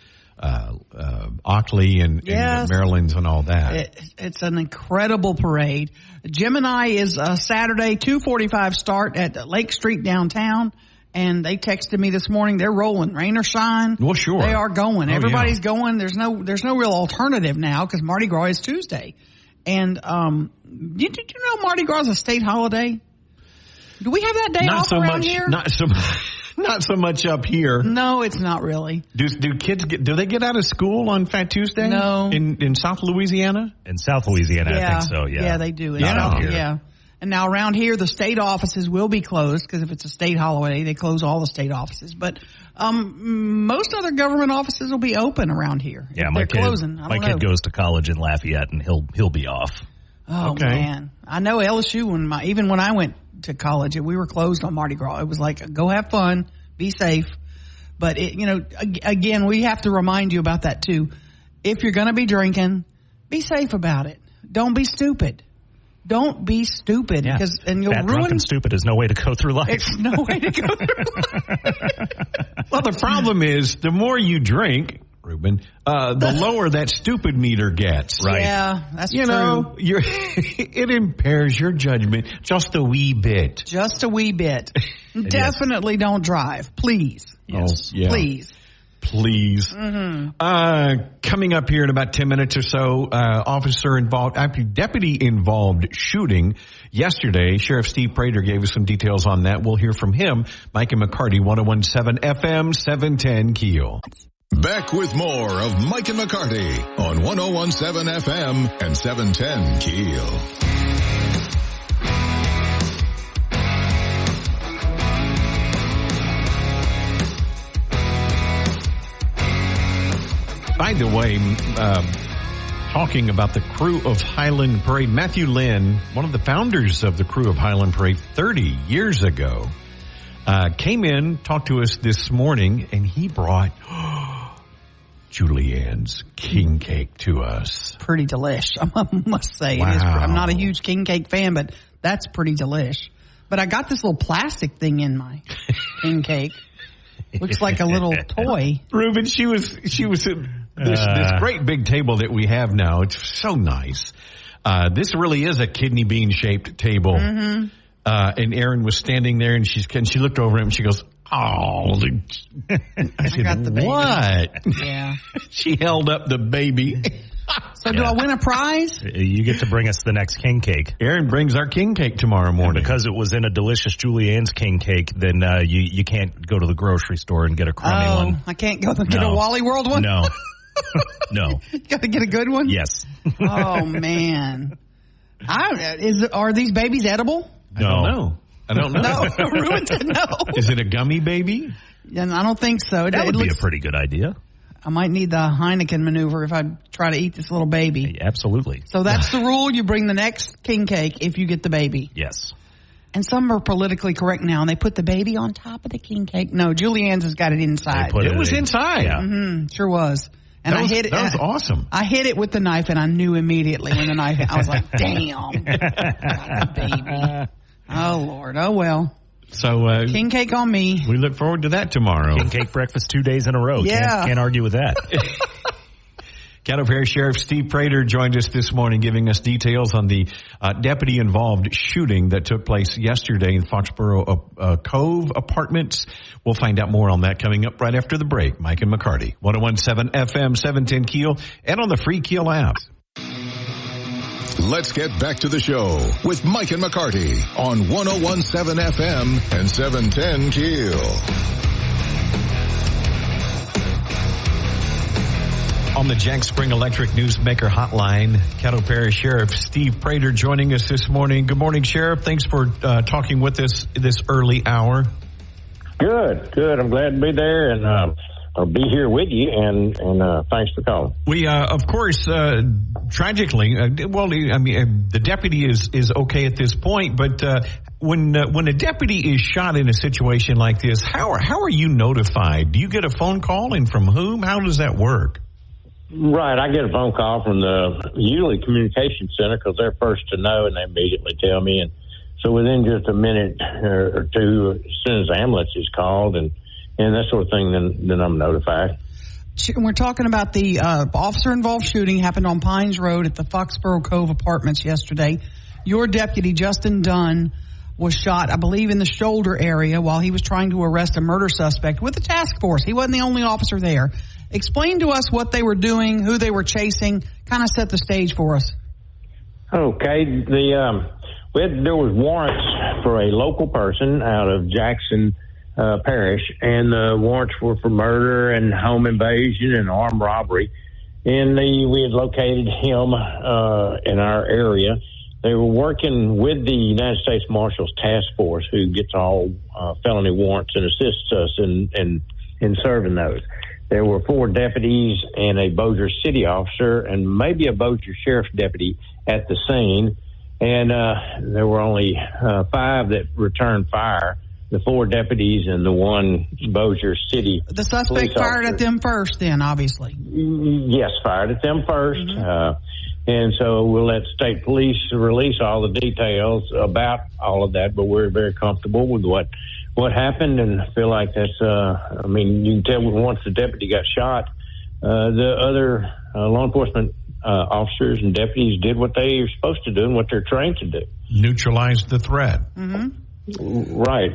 Ockley and Maryland's and all that. It's an incredible parade. Gemini is Saturday, 2:45 start at Lake Street downtown. And they texted me this morning. They're rolling, rain or shine. Well, sure. They are going. Everybody's going. There's no real alternative now because Mardi Gras is Tuesday. And did you know Mardi Gras is a state holiday? Do we have that day off around here? Not so much up here. No, it's not really. Do kids do they get out of school on Fat Tuesday? No. In South Louisiana? In South Louisiana, I think so, yeah. Yeah, they do. Yeah. And now around here, the state offices will be closed because if it's a state holiday, they close all the state offices. But most other government offices will be open around here. Yeah, my kid goes to college in Lafayette, and he'll be off. Oh, okay. Man. I know LSU, even when I went to college, we were closed on Mardi Gras. It was like, go have fun, be safe. But, again, we have to remind you about that, too. If you're going to be drinking, be safe about it. Don't be stupid. Don't be stupid. Yeah. And you'll ruin. Drunk and stupid is no way to go through life. It's no way to go through life. Well, the problem is the more you drink, Ruben, the lower that stupid meter gets. Right. Yeah, that's true. It impairs your judgment just a wee bit. Just a wee bit. Definitely don't drive. Please. Yes. Oh, yeah. Please. Mm-hmm. Coming up here in about 10 minutes or so, deputy involved shooting yesterday. Sheriff Steve Prater gave us some details on that. We'll hear from him. Mike and McCarty, 101.7 FM, 710 KEEL. Back with more of Mike and McCarty on 101.7 FM and 710 KEEL. By the way, talking about the crew of Highland Parade, Matthew Lynn, one of the founders of the crew of Highland Parade 30 years ago, came in, talked to us this morning, and he brought Julianne's king cake to us. Pretty delish, I must say. Wow. It is. I'm not a huge king cake fan, but that's pretty delish. But I got this little plastic thing in my king cake. Looks like a little toy. Ruben, she was this great big table that we have now. It's so nice. This really is a kidney bean shaped table. Mm-hmm. And Erin was standing there and she looked over him and she goes, "Oh," I said, got the baby. "What?" Yeah. She held up the baby. So do I win a prize? You get to bring us the next king cake. Erin brings our king cake tomorrow morning. And because it was in a delicious Julianne's king cake, then you can't go to the grocery store and get a crummy one. I can't go get a Wally World one? No. No. You got to get a good one? Yes. Oh, man. Are these babies edible? No. I don't know. No, Ruben said no. Is it a gummy baby? And I don't think so. That would be a pretty good idea. I might need the Heineken maneuver if I try to eat this little baby. Absolutely. So that's the rule. You bring the next king cake if you get the baby. Yes. And some are politically correct now, and they put the baby on top of the king cake. No, Julianne's has got it inside. It was inside. Yeah. Mm-hmm, sure was. And I hit it. That was awesome. I hit it with the knife, and I knew immediately when the knife hit. I was like, damn. Baby. Oh, Lord. Oh, well. So king cake on me. We look forward to that tomorrow. King cake breakfast 2 days in a row. Yeah. Can't argue with that. Caddo Parish Sheriff Steve Prater joined us this morning giving us details on the deputy-involved shooting that took place yesterday in Foxborough Cove Apartments. We'll find out more on that coming up right after the break. Mike and McCarty, 101.7 FM, 710 KEEL, and on the free KEEL app. Let's get back to the show with Mike and McCarty on 101.7 FM and 710 KEEL. On the Jack Spring Electric Newsmaker Hotline, Caddo Parish Sheriff Steve Prater joining us this morning. Good morning, Sheriff. Thanks for talking with us this early hour. Good. I'm glad to be there, and I'll be here with you, and thanks for calling. We, of course, tragically, the deputy is okay at this point, but when a deputy is shot in a situation like this, how are you notified? Do you get a phone call, and from whom? How does that work? Right, I get a phone call from the usually communication center because they're first to know, and they immediately tell me. And so within just a minute or two, as soon as the ambulance is called and that sort of thing, then I'm notified. We're talking about the officer-involved shooting happened on Pines Road at the Foxborough Cove Apartments yesterday. Your deputy, Justin Dunn, was shot, I believe, in the shoulder area while he was trying to arrest a murder suspect with a task force. He wasn't the only officer there. Explain to us what they were doing, who they were chasing, kind of set the stage for us. Okay. There was warrants for a local person out of Jackson Parish, and the warrants were for murder and home invasion and armed robbery. And we had located him in our area. They were working with the United States Marshals Task Force, who gets all felony warrants and assists us in serving those. There were 4 deputies and a Bossier City officer and maybe a Bossier Sheriff's deputy at the scene. And there were only 5 that returned fire, the 4 deputies and the 1 Bossier City. The suspect fired at them first then, obviously. Yes, fired at them first. Mm-hmm. And so we'll let state police release all the details about all of that, but we're very comfortable with what happened and feel like that's, you can tell once the deputy got shot, the other law enforcement officers and deputies did what they are supposed to do and what they're trained to do. Neutralize the threat. Mm-hmm. Right.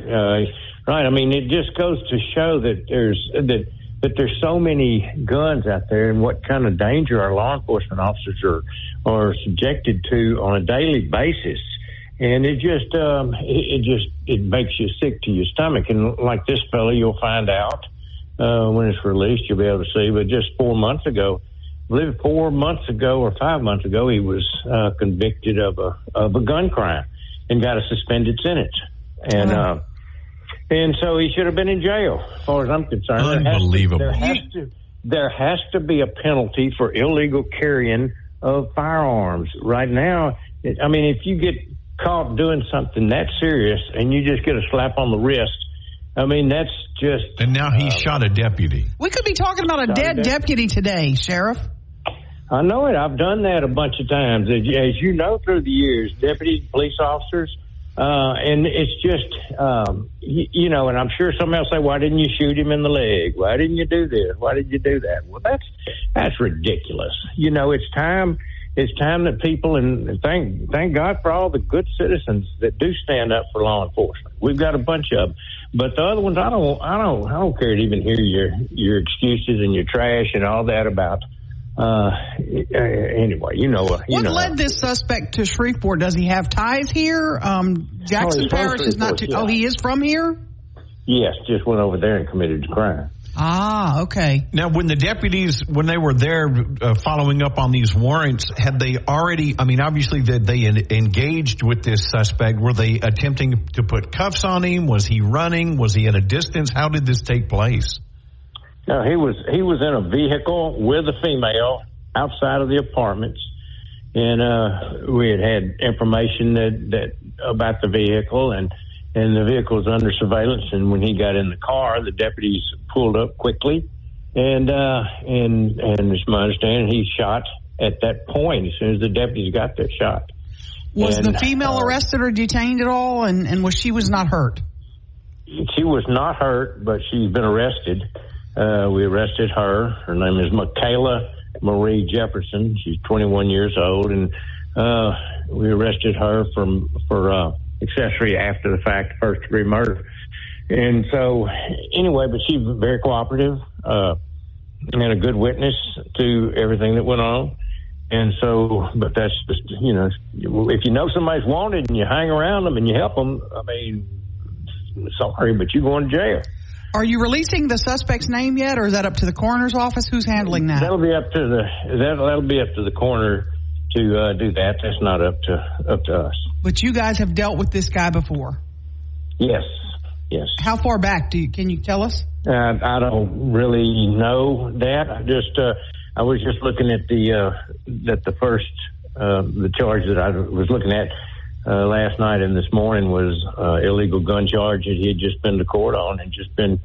Right. I mean, it just goes to show that there's so many guns out there and what kind of danger our law enforcement officers are subjected to on a daily basis. And it makes you sick to your stomach. And like this fellow, you'll find out when it's released, you'll be able to see. But just 4 months ago, I believe 4 months ago or 5 months ago, he was convicted of a gun crime and got a suspended sentence. And so he should have been in jail, as far as I'm concerned. Unbelievable. There has to be a penalty for illegal carrying of firearms. Right now, if you get caught doing something that serious and you just get a slap on the wrist, that's just... And now he shot a deputy. We could be talking about a dead deputy today, Sheriff. I know it. I've done that a bunch of times. As you know, through the years, deputies, police officers, and it's just, and I'm sure somebody else say, why didn't you shoot him in the leg? Why didn't you do this? Why did you do that? Well, that's ridiculous. It's time. It's time that people, and thank God for all the good citizens that do stand up for law enforcement. We've got a bunch of them, but the other ones, I don't care to even hear your excuses and your trash and all that about. Anyway, what led this suspect to Shreveport? Does he have ties here? Jackson Parish is not too. Yeah. Oh, he is from here? Yes, just went over there and committed a crime. Ah, okay. Now, when the deputies, when they were there following up on these warrants, had they already, obviously they engaged with this suspect. Were they attempting to put cuffs on him? Was he running? Was he at a distance? How did this take place? No, he was in a vehicle with a female outside of the apartments, and we had information that about the vehicle, and the vehicle was under surveillance. And when he got in the car, the deputies pulled up quickly, and it's my understanding he shot at that point as soon as the deputies got there, shot. Was the female arrested or detained at all, and she was not hurt? She was not hurt, but she's been arrested. We arrested her. Her name is Michaela Marie Jefferson. She's 21 years old, and we arrested her for accessory after the fact, first-degree murder. And so, anyway, but she's very cooperative and a good witness to everything that went on. And so, but that's just, if you know somebody's wanted and you hang around them and you help them, I mean, sorry, but you're going to jail. Are you releasing the suspect's name yet, or is that up to the coroner's office? Who's handling that? That'll be up to the coroner to do that. That's not up to us. But you guys have dealt with this guy before? Yes. How far back can you tell us? I don't really know that. I was just looking at the charge that I was looking at last night and this morning was illegal gun charge that he had just been to court on and just been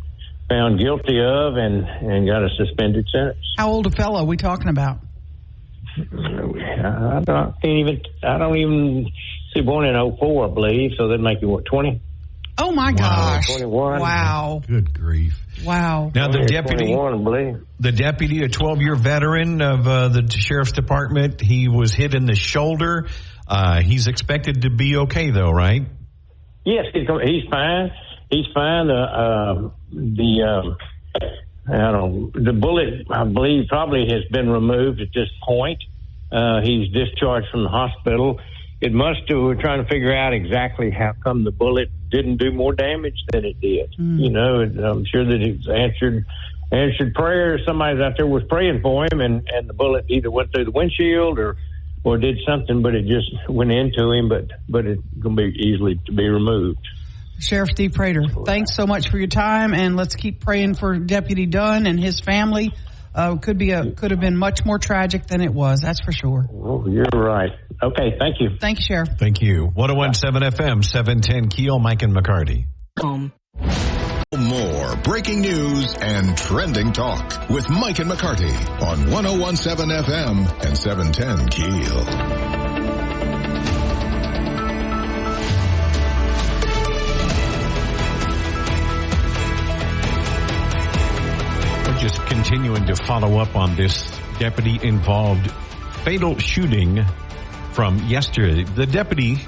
found guilty of and got a suspended sentence. How old a fellow are we talking about? I don't even see, born in 2004, I believe, so that'd make you 20? Oh my gosh. 21. Wow. Good grief. Wow. Now the deputy, a 12-year veteran of the sheriff's department, he was hit in the shoulder. He's expected to be okay though, right? Yes, he's fine. He's fine. The bullet, I believe, probably has been removed at this point. He's discharged from the hospital. We're trying to figure out exactly how come the bullet didn't do more damage than it did. I'm sure that it's answered prayer. Somebody out there was praying for him, and the bullet either went through the windshield or did something, but it just went into him. But it's going to be easily to be removed. Sheriff Steve Prater, thanks so much for your time, and let's keep praying for Deputy Dunn and his family. Could have been much more tragic than it was. That's for sure. Oh, you're right. Okay, thank you. Thank you, Sheriff. Thank you. 101.7 FM, 710 KEEL, Mike and McCarty. More breaking news and trending talk with Mike and McCarty on 101.7 FM and 710 KEEL. Just continuing to follow up on this deputy-involved fatal shooting from yesterday. The deputy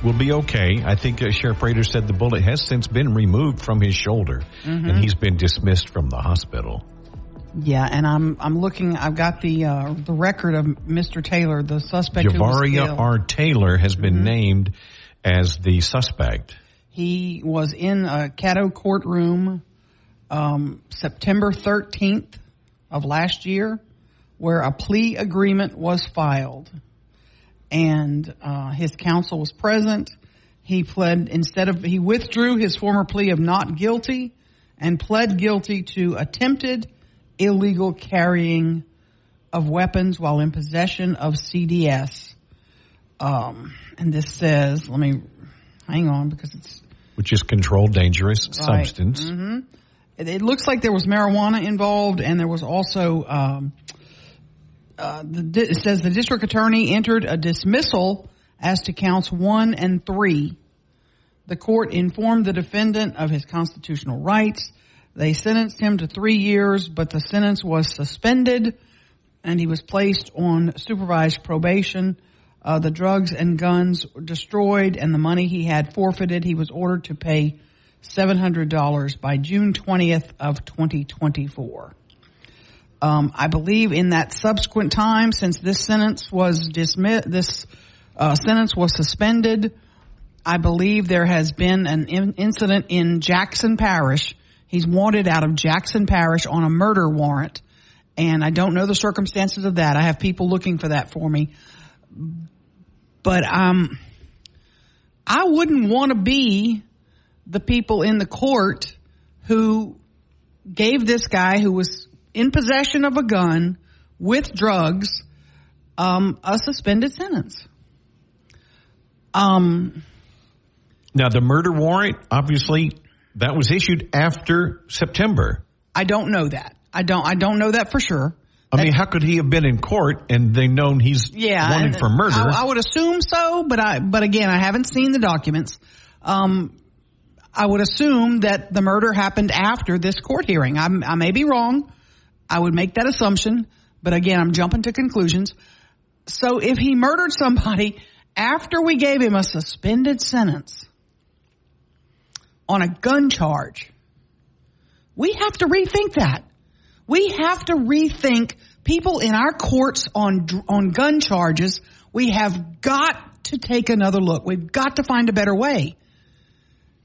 will be okay. I think Sheriff Prater said the bullet has since been removed from his shoulder, and he's been dismissed from the hospital. Yeah, and I'm looking. I've got the record of Mr. Taylor, the suspect. Javaria R. Taylor has been named as the suspect. He was in a Caddo courtroom September 13th of last year, where a plea agreement was filed, and his counsel was present. He withdrew his former plea of not guilty and pled guilty to attempted illegal carrying of weapons while in possession of CDS. And this says, let me hang on because which is controlled dangerous substance. Mm-hmm. It looks like there was marijuana involved, and there was also, it says the district attorney entered a dismissal as to counts 1 and 3. The court informed the defendant of his constitutional rights. They sentenced him to 3 years, but the sentence was suspended, and he was placed on supervised probation. The drugs and guns were destroyed, and the money he had forfeited. He was ordered to pay $700 by June 20th of 2024. I believe in that subsequent time, since this sentence was suspended, I believe there has been an incident in Jackson Parish. He's wanted out of Jackson Parish on a murder warrant, and I don't know the circumstances of that. I have people looking for that for me. But I wouldn't want to be the people in the court who gave this guy who was in possession of a gun with drugs a suspended sentence. Now, the murder warrant, obviously, that was issued after September. I don't know that. I don't know that for sure. I mean, how could he have been in court and they known he's wanted for murder? I would assume so, but again, I haven't seen the documents. I would assume that the murder happened after this court hearing. I may be wrong. I would make that assumption, but again, I'm jumping to conclusions. So if he murdered somebody after we gave him a suspended sentence on a gun charge, we have to rethink that. We have to rethink people in our courts on gun charges. We have got to take another look. We've got to find a better way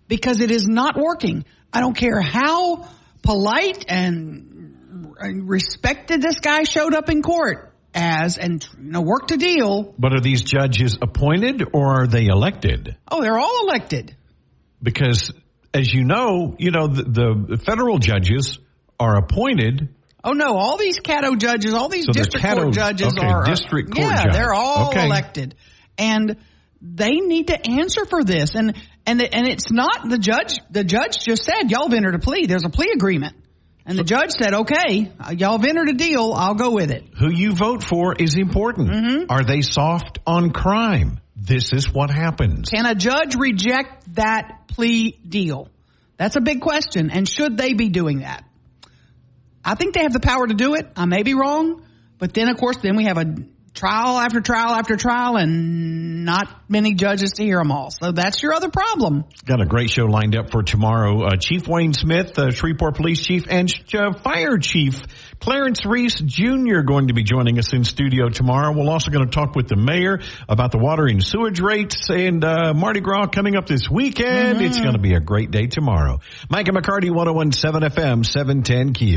because it is not working. I don't care how polite and respected this guy showed up in court as and worked a deal. But are these judges appointed or are they elected? Oh, they're all elected. Because as you know, the federal judges are appointed. Oh no! All these Caddo judges, all these district court judges are district court judges. They're all elected, and they need to answer for this. And it's not the judge. The judge just said, "Y'all have entered a plea. There's a plea agreement," and the judge said, "Okay, y'all have entered a deal. I'll go with it." Who you vote for is important. Mm-hmm. Are they soft on crime? This is what happens. Can a judge reject that plea deal? That's a big question. And should they be doing that? I think they have the power to do it. I may be wrong. But then, of course, we have a trial after trial after trial and not many judges to hear them all. So that's your other problem. Got a great show lined up for tomorrow. Chief Wayne Smith, Shreveport Police Chief, and Fire Chief Clarence Reese Jr. going to be joining us in studio tomorrow. We're also going to talk with the mayor about the water and sewage rates and Mardi Gras coming up this weekend. Mm-hmm. It's going to be a great day tomorrow. Mike and McCarty, 101.7 FM, 710 KEEL.